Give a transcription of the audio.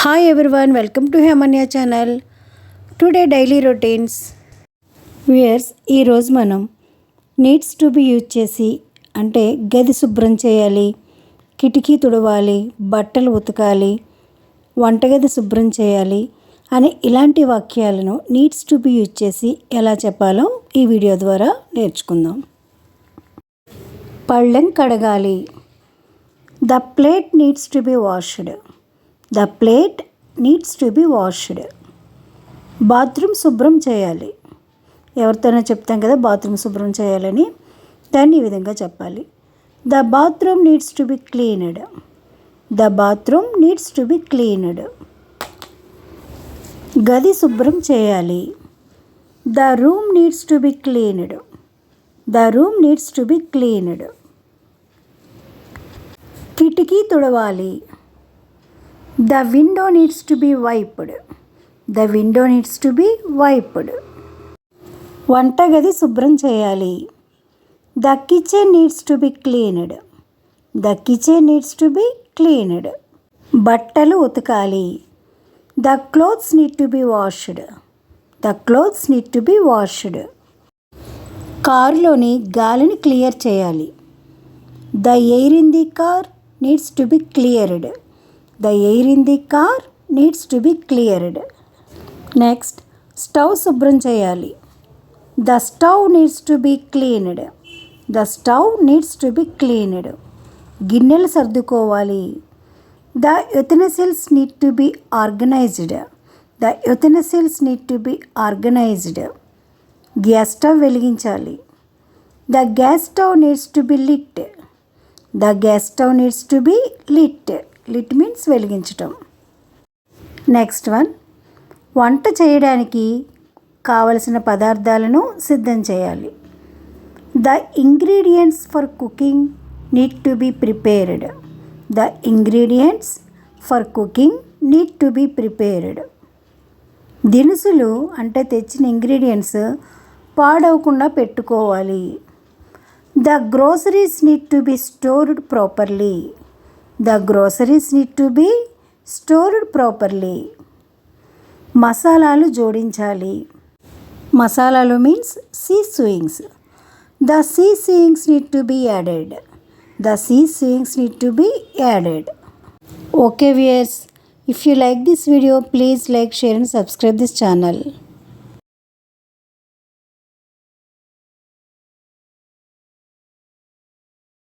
Hi everyone, welcome to Hemanya channel. Today daily routines. Viewers, ఈ రోజు మనం needs to be use చేసి అంటే గది శుభ్రం చేయాలి, కిటికీ తుడవాలి, బట్టలు ఉతకాలి, వంటగది శుభ్రం చేయాలి అని ఇలాంటి వాక్యాలను నీడ్స్ టు బి యూజ్ చేసి ఎలా చెప్పాలో ఈ వీడియో ద్వారా నేర్చుకుందాం. పళ్ళెం కడగాలి. The plate needs to be washed. The plate needs to be washed. Bathroom శుభ్రం చేయాలి. ఎవరితోనో చెప్తాం కదా బాత్రూమ్ శుభ్రం చేయాలని, దాన్ని ఈ విధంగా చెప్పాలి. The bathroom needs to be cleaned. The bathroom needs to be cleaned. గది శుభ్రం చేయాలి. The room needs to be cleaned. The room needs to be cleaned. కిటికీ తుడవాలి. The window needs to be wiped. The window needs to be wiped. వంటగది శుభ్రం చేయాలి. The kitchen needs to be cleaned. The kitchen needs to be cleaned. బట్టలు ఉతకాలి. The clothes need to be washed. The clothes need to be washed. కారులోని గాలిని clear చేయాలి. The air in the car needs to be cleared. The air in the car needs to be cleared. Next, stove శుభ్రం చేయాలి. The stove needs to be cleaned. The stove needs to be cleaned. గిన్నెలు సర్దుకోవాలి. The utensils need to be organized. The utensils need to be organized. Gas stove వెలిగించాలి. The gas stove needs to be lit. The gas stove needs to be lit. Lit means వెలిగించటం. Next one, వంట చేయడానికి కావలసిన పదార్థాలను సిద్ధం చేయాలి. The ingredients for cooking need to be prepared. The ingredients for cooking need to be prepared. దినుసులు అంటే తెచ్చిన ఇంగ్రీడియంట్స్ పాడవకుండా పెట్టుకోవాలి. The groceries need to be stored properly. The groceries need to be stored properly. మసాలాలు జోడించాలి. మసాలాలు means seasonings. The seasonings need to be added. The seasonings need to be added. Okay viewers, if you like this video, please like, share and subscribe this channel.